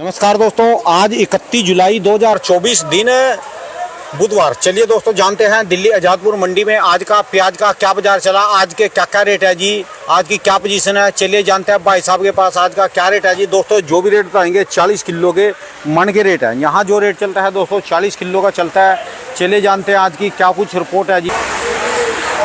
नमस्कार दोस्तों, आज 31 जुलाई 2024 दिन बुधवार। चलिए दोस्तों, जानते हैं दिल्ली आज़ादपुर मंडी में आज का प्याज का क्या बाजार चला, आज के क्या क्या रेट है जी, आज की क्या पोजीशन है। चलिए जानते हैं भाई साहब के पास आज का क्या रेट है जी। दोस्तों जो भी रेट बताएंगे 40 किलो के मन के रेट है। यहाँ जो रेट चलता है दोस्तों 40 किलो का चलता है। चलिए जानते हैं आज की क्या कुछ रिपोर्ट है जी।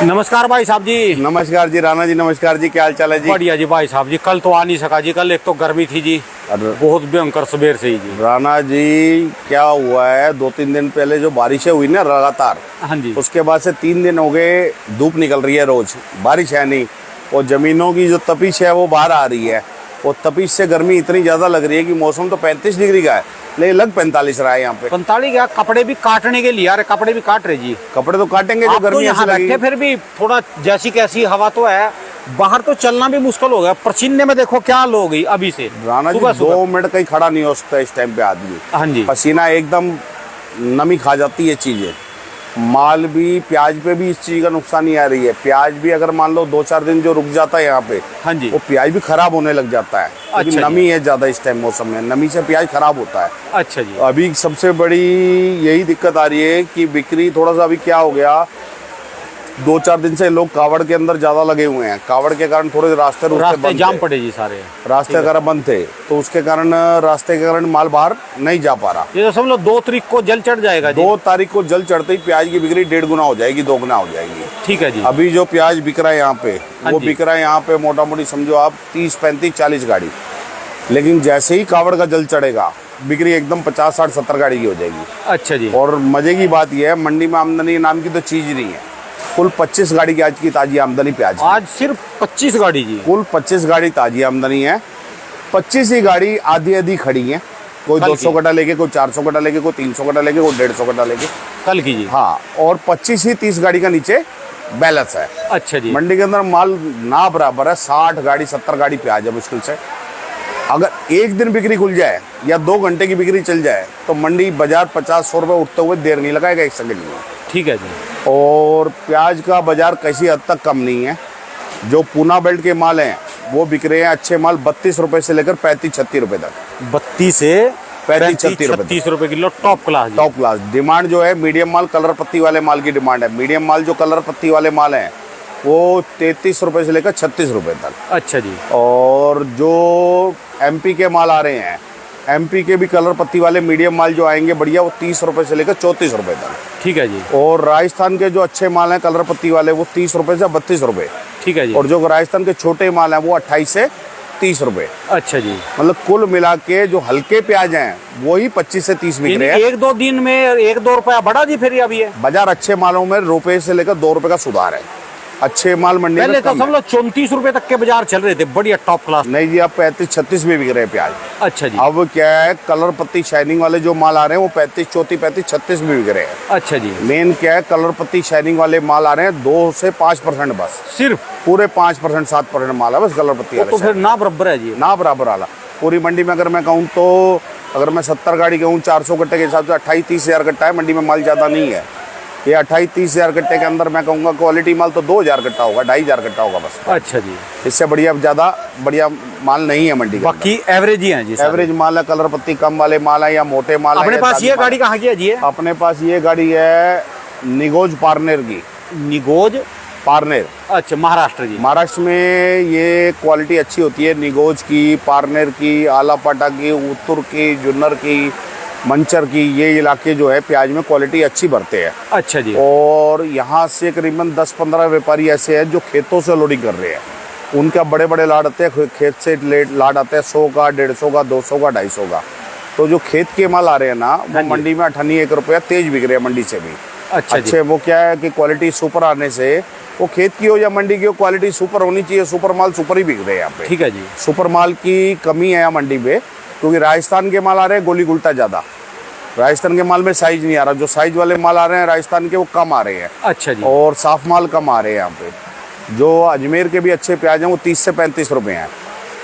नमस्कार भाई साहब जी। नमस्कार जी राणा जी, नमस्कार जी, क्या हाल चाल है जी। बढ़िया जी भाई साहब जी। कल तो आ नहीं सका जी, कल एक तो गर्मी थी जी, बहुत भयंकर सवेर से ही जी। राणा जी क्या हुआ है, 2-3 दिन पहले जो बारिशें हुई ना लगातार, हाँ जी, उसके बाद से 3 दिन हो गए धूप निकल रही है, रोज बारिश है नहीं। और जमीनों की जो तपिश है वो बाहर आ रही है। और तपिश से गर्मी इतनी ज्यादा लग रही है कि मौसम तो 35 डिग्री का है, लेकिन लग 45 रहा है यहाँ पे। 45 क्या, कपड़े भी काटने के लिए, अरे कपड़े भी काट रहे जी। कपड़े तो काटेंगे जो आप तो गर्मी यहाँ ऐसी लगेगी। बैठे फिर भी थोड़ा जैसी कैसी हवा तो है, बाहर तो चलना भी मुश्किल हो गया। पसीने में देखो क्या लो गई अभी से। राणा जी 2 मिनट कहीं खड़ा नहीं हो सकता इस टाइम पे आदमी। हाँ जी, पसीना एकदम नमी खा जाती है चीजें। माल भी, प्याज पे भी इस चीज का नुकसान ही आ रही है। प्याज भी अगर मान लो 2-4 दिन जो रुक जाता है यहाँ पे, हाँ जी, वो प्याज भी खराब होने लग जाता है। अच्छा जी। नमी है ज्यादा इस टाइम मौसम में, नमी से प्याज खराब होता है। अच्छा जी। अभी सबसे बड़ी यही दिक्कत आ रही है कि बिक्री थोड़ा सा अभी क्या हो गया, 2-4 दिन से लोग कावड़ के अंदर ज्यादा लगे हुए हैं। कावड़ के कारण थोड़े रास्ते रास्ते जाम पड़े जी सारे, रास्ते अगर बंद थे तो उसके कारण, रास्ते के कारण माल बाहर नहीं जा पा रहा। ये तो समझ लो 2 तारीख को जल चढ़ जाएगा जी। 2 तारीख को जल चढ़ते ही प्याज की बिक्री 1.5 गुना हो जाएगी, 2 गुना हो जाएगी। ठीक है जी। अभी जो प्याज बिक रहा है यहाँ पे, हाँ वो जी। बिक रहा है यहाँ पे मोटा मोटी समझो आप 30, 35, 40 गाड़ी। लेकिन जैसे ही कावड़ का जल चढ़ेगा बिक्री एकदम 50, 60, 70 गाड़ी की हो जाएगी। अच्छा जी। और मजे की बात यह है, मंडी में आमदनी नाम की तो चीज नहीं है। कुल 25 गाड़ी की आज की ताजी आमदनी प्याज की। आज सिर्फ 25 गाड़ी जी। कुल 25 गाड़ी ताजी आमदनी है। 25 ही गाड़ी आधी आधी खड़ी है। कोई कल 200 की। कट्टा लेके, कोई 400 कट्टा लेके, कोई 300 कट्टा लेके, कोई 150 कट्टा लेके। कल की जी। हाँ, और 25 ही 30 गाड़ी का नीचे बैलेंस है। अच्छा जी। मंडी के अंदर माल ना बराबर है, 60 गाड़ी 70 गाड़ी प्याज है मुश्किल से। अगर एक दिन बिक्री खुल जाए या 2 घंटे की बिक्री चल जाए तो मंडी बाजार 50-100 रुपये उठते हुए देर नहीं लगाएगा एक सेकंड में। ठीक है जी। और प्याज का बाजार किसी हद तक कम नहीं है। जो पूना बेल्ट के माल हैं वो बिक रहे हैं अच्छे माल 32 रुपए से लेकर 35-36 रुपए तक। 32 से 35-36 रुपए किलो टॉप क्लास जी। Top class. डिमांड जो है मीडियम माल, कलर पत्ती वाले माल की डिमांड है। मीडियम माल जो कलर पत्ती वाले माल हैं वो 33 रुपए से लेकर 36 रुपए तक। अच्छा जी। और जो एमपी के माल आ रहे हैं, एमपी के भी कलर पत्ती वाले मीडियम माल जो आएंगे बढ़िया, वो 30 रुपए से लेकर 34 रुपए तक। ठीक है जी। और राजस्थान के जो अच्छे माल हैं कलर पत्ती वाले, वो 30 रुपए से 32 रुपए। ठीक है जी। और जो राजस्थान के छोटे माल हैं वो 28 से 30 रुपए। अच्छा जी। मतलब कुल मिला के जो हल्के प्याज हैं वो ही 25 से 30 बिक रहे हैं। 1-2 दिन में 1-2 रुपया बढ़ा जी फिर अभी है बाजार अच्छे मालों में रुपए से लेकर 2 रुपए का सुधार है। अच्छे माल मंडी पहले में तो कम सब लोग 34 रुपए तक के बाजार चल रहे थे, बढ़िया टॉप क्लास। नहीं जी, अब 35-36 में बिक रहे हैं प्याज। अच्छा जी। अब क्या है, कलर पत्ती शाइनिंग वाले जो माल आ रहे हैं वो 35-36 में बिक रहे हैं। अच्छा जी। मेन क्या है, कलर पत्ती शाइनिंग वाले माल आ रहे हैं 2 से 5% बस। सिर्फ पूरे 5%, 7% माल है बस कलर पत्ती वाले। तो फिर ना बराबर है जी, ना बराबर वाला। पूरी मंडी में अगर मैं कहूँ तो, अगर मैं 70 गाड़ी कहूँ 400 कट्टे के हिसाब से 28-30 हज़ार कट्टा है। मंडी में माल ज़्यादा नहीं है। ये 28-30 हज़ार कट्टे के अंदर मैं कहूँगा क्वालिटी माल तो 2000 कट्टा होगा, 2500 कट्टा होगा बस। अच्छा जी। इससे बढ़िया ज़्यादा बढ़िया माल नहीं है मंडी के बाकी एवरेज ही है जी। अंदर। एवरेज माल है, कलर पत्ती कम वाले माल है या मोटे माल है। अपने पास ये गाड़ी कहाँ की है जी? अपने पास ये गाड़ी है निगोज पारनेर की। निगोज पारनेर, अच्छा, महाराष्ट्र जी। महाराष्ट्र में ये क्वालिटी अच्छी होती है। निगोज की, पारनेर की, आलापाटा की, उत्तुर की, जुन्नर की, मंचर की, ये इलाके जो है प्याज में क्वालिटी अच्छी भरते हैं। अच्छा जी। और यहाँ से करीबन 10-15 व्यापारी ऐसे हैं जो खेतों से लोडिंग कर रहे हैं। उनका बड़े बड़े लाड आते हैं, खेत से लाड आते हैं 100 का, 150 का, 200 का, 250 का। तो जो खेत के माल आ रहे हैं ना, वो मंडी में 98 रुपया तेज बिक रहे हैं मंडी से भी। अच्छा अच्छे वो क्या है कि क्वालिटी सुपर आने से, वो खेत की हो या मंडी की हो, क्वालिटी सुपर होनी चाहिए। सुपर माल सुपर ही बिक रहे हैं यहाँ पे। ठीक है जी। सुपर माल की कमी है यहाँ मंडी में, क्योंकि राजस्थान के माल आ रहे हैं गोली गुल्टा ज़्यादा। राजस्थान के माल में साइज नहीं आ रहा। जो साइज वाले माल आ रहे हैं राजस्थान के वो कम आ रहे हैं। अच्छा जी। और साफ माल कम आ रहे हैं यहाँ पे। जो अजमेर के भी अच्छे प्याज हैं वो 30 से 35 रुपए हैं।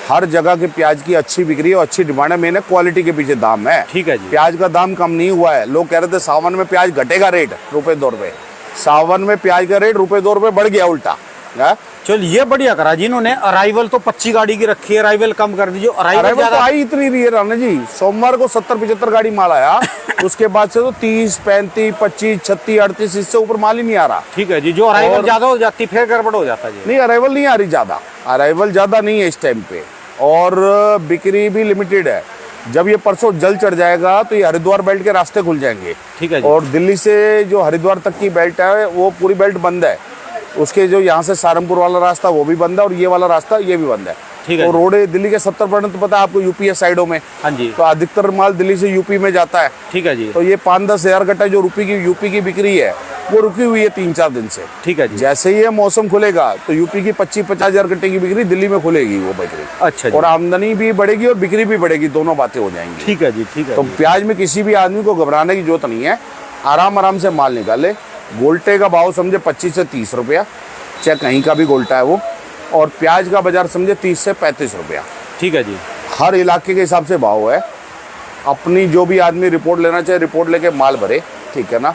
हर जगह के प्याज की अच्छी बिक्री और अच्छी डिमांड है। मैंने क्वालिटी के पीछे दाम है। ठीक है जी। प्याज का दाम कम नहीं हुआ है। लोग कह रहे थे सावन में प्याज घटेगा रेट ₹1-2 रुपए। सावन में प्याज का रेट ₹1-2 बढ़ गया उल्टा। हाँ? चलो ये बढ़िया करा जी इन्होंने। अराइवल तो 25 गाड़ी की रखी है, अराइवल कम कर दीजिए। अराइवल अरे वो तो ज्यादा आई इतनी रही है राणा जी, सोमवार को 70-75 गाड़ी माल आया। उसके बाद से तो 30, 35, 25, 36, 38 इससे ऊपर माल ही नहीं आ रहा। ठीक है जी। जो अराइवल और- ज्यादा हो जाती फिर गड़बड़ हो जाता जी। नहीं अराइवल नहीं आ रही ज्यादा, अराइवल ज्यादा नहीं है इस टाइम पे, और बिक्री भी लिमिटेड है। जब ये परसों जल चढ़ जाएगा तो ये हरिद्वार बेल्ट के रास्ते खुल जाएंगे। ठीक है जी। और दिल्ली से जो हरिद्वार तक की बेल्ट है वो पूरी बेल्ट बंद है। उसके जो यहाँ से सहारनपुर वाला रास्ता वो भी बंद है, और ये वाला रास्ता ये भी बंद है। ठीक है तो जी। रोड दिल्ली के 70% तो पता है आपको यूपी है साइडों में, हाँ जी। तो अधिकतर माल दिल्ली से यूपी में जाता है। ठीक है जी। तो ये 5-10 हजार कट्टा जो यूपी की बिक्री है वो रुकी हुई है 3-4 दिन से। ठीक है जी। जैसे ही ये मौसम खुलेगा तो यूपी की 25-50 हजार कट्टे की बिक्री दिल्ली में खुलेगी वो बिक्री। अच्छा जी। और आमदनी भी बढ़ेगी और बिक्री भी बढ़ेगी, दोनों बातें हो जाएंगी। ठीक है जी। ठीक है तो जी। प्याज में किसी भी आदमी को घबराने की जरूरत नहीं है, आराम आराम से माल निकाले। गोल्टे का भाव समझे 25 से 30 रुपया, चाहे कहीं का भी गोल्टा है वो, और प्याज का बाजार समझे 30 से 35 रुपया। ठीक है जी। हर इलाके के हिसाब से भाव है। अपनी जो भी आदमी रिपोर्ट लेना चाहे रिपोर्ट लेके माल भरे, ठीक है ना।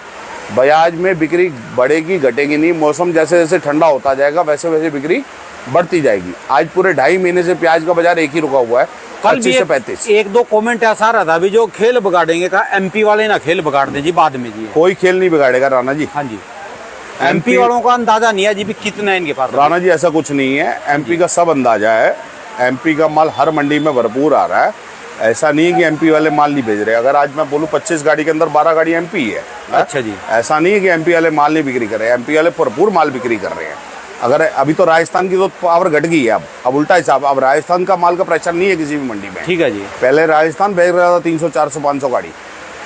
ब्याज में बिक्री बढ़ेगी घटेगी नहीं, मौसम जैसे जैसे ठंडा होता जाएगा वैसे वैसे बिक्री बढ़ती जाएगी। आज पूरे 2.5 महीने से प्याज का बाजार एक ही रुका हुआ है, कल भी 25 से 35। एक दो कमेंट ऐसा रहा था अभी, जो खेल बिगाड़ेंगे का एमपी वाले ना खेल बिगाड़ दें जी बाद में जी। कोई खेल नहीं बिगाड़ेगा राणा जी। हाँ जी। एमपी वालों का अंदाजा नहीं है जी भी कितना है इनके पास। राणा जी ऐसा कुछ नहीं है, एमपी का सब अंदाजा है। एमपी का माल हर मंडी में भरपूर आ रहा है। ऐसा नहीं है कि एमपी वाले माल नहीं भेज रहे। अगर आज मैं बोलूँ 25 गाड़ी के अंदर 12 गाड़ी एमपी है। अच्छा जी। ऐसा नहीं है कि एमपी वाले माल नहीं बिक्री कर रहे हैं, एमपी वाले भरपूर माल बिक्री कर रहे हैं। अगर अभी तो राजस्थान की तो पावर घट गई है, अब उल्टा हिसाब, अब राजस्थान का माल का प्रेशर नहीं है किसी भी मंडी में। ठीक है जी। पहले राजस्थान भेज रहा था 300, 400, 500 गाड़ी,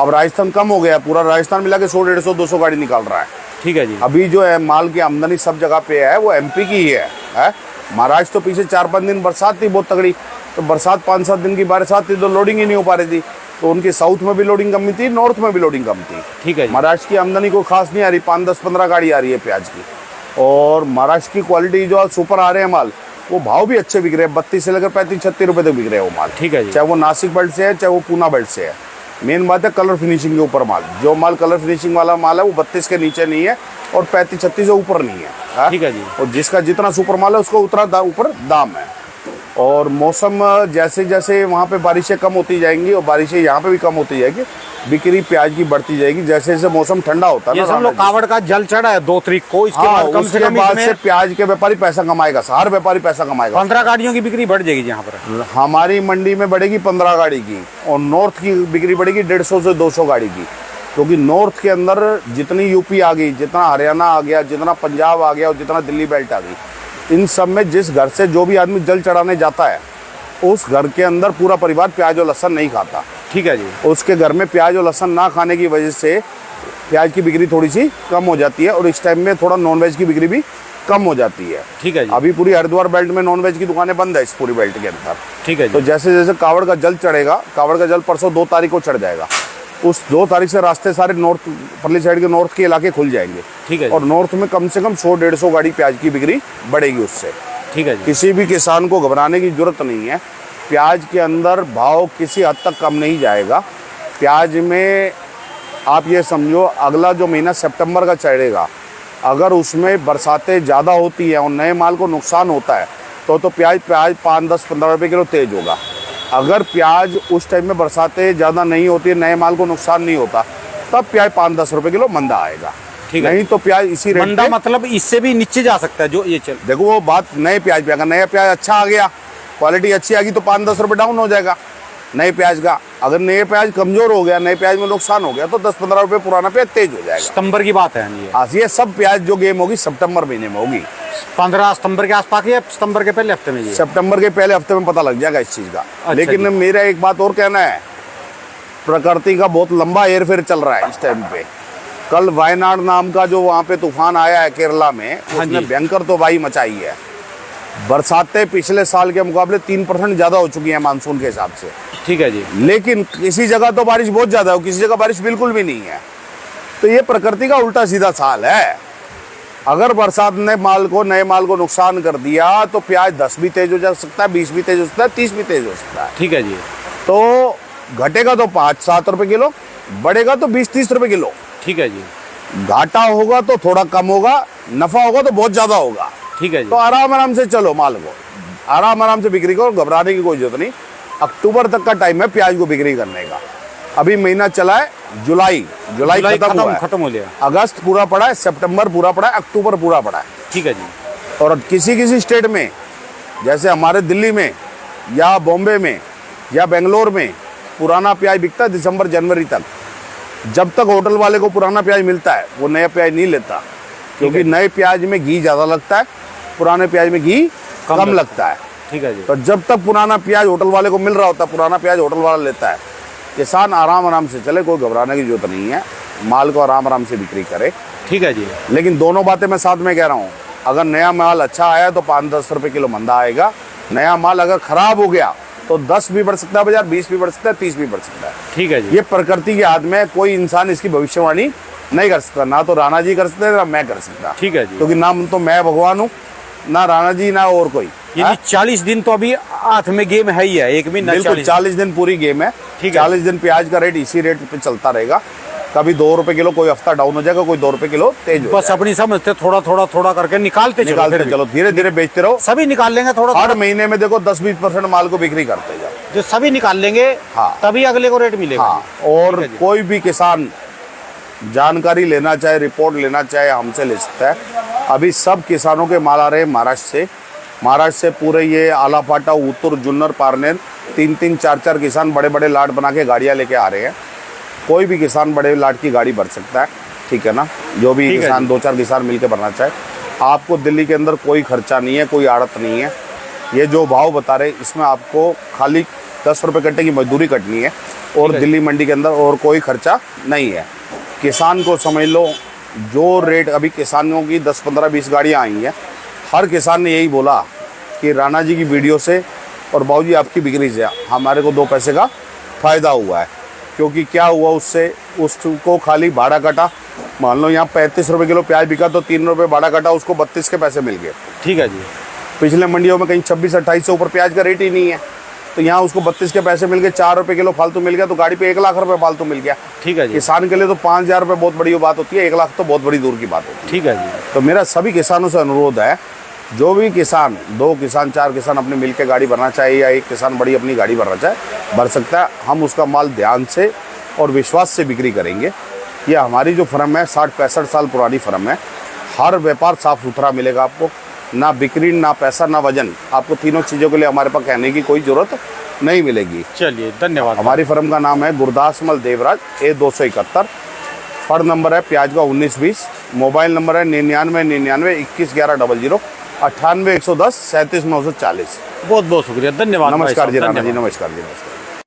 अब राजस्थान कम हो गया, पूरा राजस्थान मिला के 100, 150, 200 गाड़ी निकाल रहा है। ठीक है जी। अभी जो है माल की आमदनी सब जगह पे है वो एमपी की ही है? महाराष्ट्र तो पीछे 4-5 दिन बरसात थी बहुत तगड़ी, तो बरसात 5-7 दिन की बरसात थी तो लोडिंग ही नहीं हो पा रही थी, तो उनकी साउथ में भी लोडिंग कम थी, नॉर्थ में भी लोडिंग कम थी। ठीक है जी। महाराष्ट्र की आमदनी को खास नहीं आ रही, 5, 10, 15 गाड़ी आ रही है प्याज की। और महाराष्ट्र की क्वालिटी जो सुपर आ रहे हैं माल, वो भाव भी अच्छे बिक रहे हैं, 32 से लेकर 35-36 रुपए तक बिक रहे हैं वो माल। ठीक है जी। चाहे वो नासिक बेल्ट से है चाहे वो पूना बेल्ट से है। मेन बात है कलर फिनिशिंग के ऊपर माल, जो माल कलर फिनिशिंग वाला माल है वो 32 के नीचे नहीं है और 35-36 से ऊपर नहीं है। ठीक है जी। और जिसका जितना सुपर माल है उसका उतना ऊपर दाम है। और मौसम जैसे जैसे वहाँ पे बारिशें कम होती जाएंगी और बारिशें यहाँ पे भी कम होती जाएगी, बिक्री प्याज की बढ़ती जाएगी जैसे जैसे मौसम ठंडा होता है ये ना। सब लोग कावड़ का जल चढ़ा है 2 तारीख को, इसके हाँ, बाद कम से उसके कम बाद से इसमें प्याज के व्यापारी पैसा कमाएगा, हर व्यापारी पैसा कमाएगा। 15 गाड़ियों की बिक्री बढ़ जाएगी यहाँ पर। हमारी मंडी में बढ़ेगी 15 गाड़ी की, और नॉर्थ की बिक्री बढ़ेगी 150 से 200 गाड़ी की, क्योंकि नॉर्थ के अंदर जितनी यूपी आ गई, जितना हरियाणा आ गया, जितना पंजाब आ गया और जितना दिल्ली बेल्ट आ गई, इन सब में जिस घर से जो भी आदमी जल चढ़ाने जाता है उस घर के अंदर पूरा परिवार प्याज और लहसुन नहीं खाता। ठीक है जी। उसके घर में प्याज और लहसुन ना खाने की वजह से प्याज की बिक्री थोड़ी सी कम हो जाती है, और इस टाइम में थोड़ा नॉनवेज की बिक्री भी कम हो जाती है। ठीक है जी। अभी पूरी हरिद्वार बेल्ट में नॉनवेज की दुकानें बंद है इस पूरी बेल्ट के अंदर। ठीक है तो जी। जैसे जैसे कावड़ का जल चढ़ेगा, कावड़ का जल परसों 2 तारीख को चढ़ जाएगा, उस 2 तारीख से रास्ते सारे नॉर्थ परली साइड के नॉर्थ के इलाके खुल जाएंगे। ठीक है जी। और नॉर्थ में कम से कम 100-150 गाड़ी प्याज की बिक्री बढ़ेगी उससे। ठीक है जी। किसी भी किसान को घबराने की जरूरत नहीं है। प्याज के अंदर भाव किसी हद तक कम नहीं जाएगा। प्याज में आप ये समझो अगला जो महीना सितंबर का चढ़ेगा, अगर उसमें बरसातें ज़्यादा होती हैं और नए माल को नुकसान होता है तो प्याज 5, 10, 15 रुपये किलो तेज होगा। अगर प्याज उस टाइम में बरसातें ज़्यादा नहीं होती है, नए माल को नुकसान नहीं होता, तब प्याज 5-10 रुपये किलो मंदा आएगा। ठीक है। नहीं तो प्याज इसी रेट मंदा पे, मतलब इससे भी नीचे जा सकता है जो ये चल। देखो वो बात नए प्याज पे, अगर नया प्याज अच्छा आ गया, क्वालिटी अच्छी आ गई तो 5-10 रुपये डाउन हो जाएगा नए प्याज का। अगर नए प्याज कमजोर हो गया, नए प्याज में नुकसान हो गया तो 10-15 रुपये पुराना प्याज तेज हो जाएगा। सितंबर की बात है ये। आज ये सब प्याज जो गेम होगी सितंबर महीने में होगी, 15 सितंबर के आसपास या सितंबर के पहले हफ्ते में जी। सितंबर के पहले हफ्ते में पता लग जाएगा इस चीज़ का। अच्छा लेकिन जी। मेरा एक बात और कहना है, प्रकृति का बहुत लंबा हेरफेर चल रहा है इस टाइम पे। कल वायनाड नाम का जो वहाँ पे तूफान आया है केरला में, हाँ उसने जी। भयंकर तबाही मचाई है। बरसातें पिछले साल के मुकाबले 3% ज़्यादा हो चुकी हैं मानसून के हिसाब से। ठीक है जी। लेकिन किसी जगह तो बारिश बहुत ज़्यादा है, किसी जगह बारिश बिल्कुल भी नहीं है। तो ये प्रकृति का उल्टा सीधा साल है। अगर बरसात ने नए माल को नुकसान कर दिया तो प्याज 10 भी तेज हो जा सकता है, 20 भी तेज हो सकता है, 30 भी तेज हो सकता है। ठीक है जी। तो घटेगा तो 5-7 रुपए किलो, बढ़ेगा तो 20-30 रुपए किलो। ठीक है जी। घाटा होगा तो थोड़ा कम होगा, नफा होगा तो बहुत ज्यादा होगा। ठीक है जी। तो आराम आराम से चलो, माल को आराम आराम से बिक्री करो, घबराने की कोई जरूरत नहीं। अक्टूबर तक का टाइम है प्याज को बिक्री करने का। अभी महीना चला है जुलाई खत्म हुआ है, खत्म हो गया। अगस्त पूरा पड़ा है, सितंबर पूरा पड़ा है, अक्टूबर पूरा पड़ा है। ठीक है जी। और किसी किसी स्टेट में, जैसे हमारे दिल्ली में या बॉम्बे में या बेंगलोर में पुराना प्याज बिकता है दिसंबर जनवरी तक। जब तक होटल वाले को पुराना प्याज मिलता है वो नया प्याज नहीं लेता, क्योंकि नए प्याज में घी ज़्यादा लगता है, पुराने प्याज में घी कम लगता है। ठीक है जी। तो जब तक पुराना प्याज होटल वाले को मिल रहा होता है, पुराना प्याज होटल वाला लेता है। किसान आराम आराम से चले, कोई घबराने की जरूरत नहीं है, माल को आराम आराम से बिक्री करे। ठीक है जी। लेकिन दोनों बातें मैं साथ में कह रहा हूँ, अगर नया माल अच्छा आया तो 5-10 रुपए किलो मंदा आएगा। नया माल अगर खराब हो गया तो 10 भी बढ़ सकता है बाजार, 20 भी बढ़ सकता है, 30 भी बढ़ सकता है। ठीक है जी। ये प्रकृति के हाथ में है, कोई इंसान इसकी भविष्यवाणी नहीं कर सकता। ना तो राणा जी कर सकते हैं, ना मैं कर सकता। ठीक है जी। क्योंकि ना तो मैं भगवान हूँ, ना राणा जी, ना और कोई। यानी 40 दिन तो अभी हाथ में गेम है ही है, एक महीना बिल्कुल 40 दिन पूरी गेम है। ठीक है। 40 दिन प्याज का रेट इसी रेट पे चलता रहेगा। कभी 2 रुपए किलो, कोई हफ्ता डाउन हो जाएगा, कोई 2 रुपए किलो तेज हो बस जाएगा। अपनी समझते थोड़ा करके निकालते चलो, धीरे धीरे बेचते रहो। सभी निकाल लेंगे थोड़ा हर महीने में देखो 10-20% माल को बिक्री करते जाओ। जो सभी निकाल लेंगे हाँ। तभी अगले को रेट मिलेगा। हाँ, और ठीक है जी। कोई भी किसान जानकारी लेना चाहे, रिपोर्ट लेना चाहे, हमसे ले सकता है। अभी सब किसानों के माल आ रहे हैं महाराष्ट्र से पूरे ये आलापाटा, उत्तर, जुन्नर, पारनेर, 3-3, 4-4 किसान बड़े बड़े लाट बना के गाड़ियाँ लेके आ रहे हैं। कोई भी किसान बड़े लाट की गाड़ी भर सकता है, ठीक है ना। जो भी किसान 2-4 किसान मिलकर भरना चाहे। आपको दिल्ली के अंदर कोई खर्चा नहीं है, कोई आड़त नहीं है। ये जो भाव बता रहे इसमें आपको खाली 10 रुपये कट्टे की मजदूरी कटनी है, और दिल्ली मंडी के अंदर और कोई खर्चा नहीं है। किसान को समझ लो, जो रेट अभी किसानों की 10, 15, 20 गाड़ियाँ आई हैं, हर किसान ने यही बोला कि राणा जी की वीडियो से और बाबूजी आपकी बिक्री से हमारे को 2 पैसे का फ़ायदा हुआ है। क्योंकि क्या हुआ, उसको खाली भाड़ा कटा। मान लो यहाँ 35 रुपये किलो प्याज बिका तो 3 रुपये भाड़ा कटा, उसको 32 के पैसे मिल गए। ठीक है जी। पिछले मंडियों में कहीं 26-28 से ऊपर प्याज का रेट ही नहीं है, तो यहाँ उसको 32 के पैसे मिल गए, 4 रुपये किलो फालतू मिल गया, तो गाड़ी पे 1 लाख रुपए फालतू मिल गया। ठीक है जी। किसान के लिए तो 5,000 रुपये बहुत बड़ी बात होती है, 1 लाख तो बहुत बड़ी दूर की बात होती है। ठीक है जी। तो मेरा सभी किसानों से अनुरोध है, जो भी किसान 2 किसान 4 किसान अपने मिल के गाड़ी भरना चाहे, या एक किसान बड़ी अपनी गाड़ी भरना चाहे, भर सकता है। हम उसका माल ध्यान से और विश्वास से बिक्री करेंगे। ये हमारी जो फर्म है 60-65 साल पुरानी फर्म है। हर व्यापार साफ सुथरा मिलेगा आपको, ना बिक्री, ना पैसा, ना वजन। आपको तीनों चीज़ों के लिए हमारे पास कहने की कोई ज़रूरत नहीं मिलेगी। चलिए, धन्यवाद। हमारी फर्म का नाम है गुरदासमल देवराज, A271। फर्म नंबर है प्याज का 1920। मोबाइल नंबर है 9999 21 11 00, 98 110 37 940। बहुत बहुत शुक्रिया, धन्यवाद। नमस्कार जी राणा जी, धन्यवाद। नमस्कार जी, नमस्कार।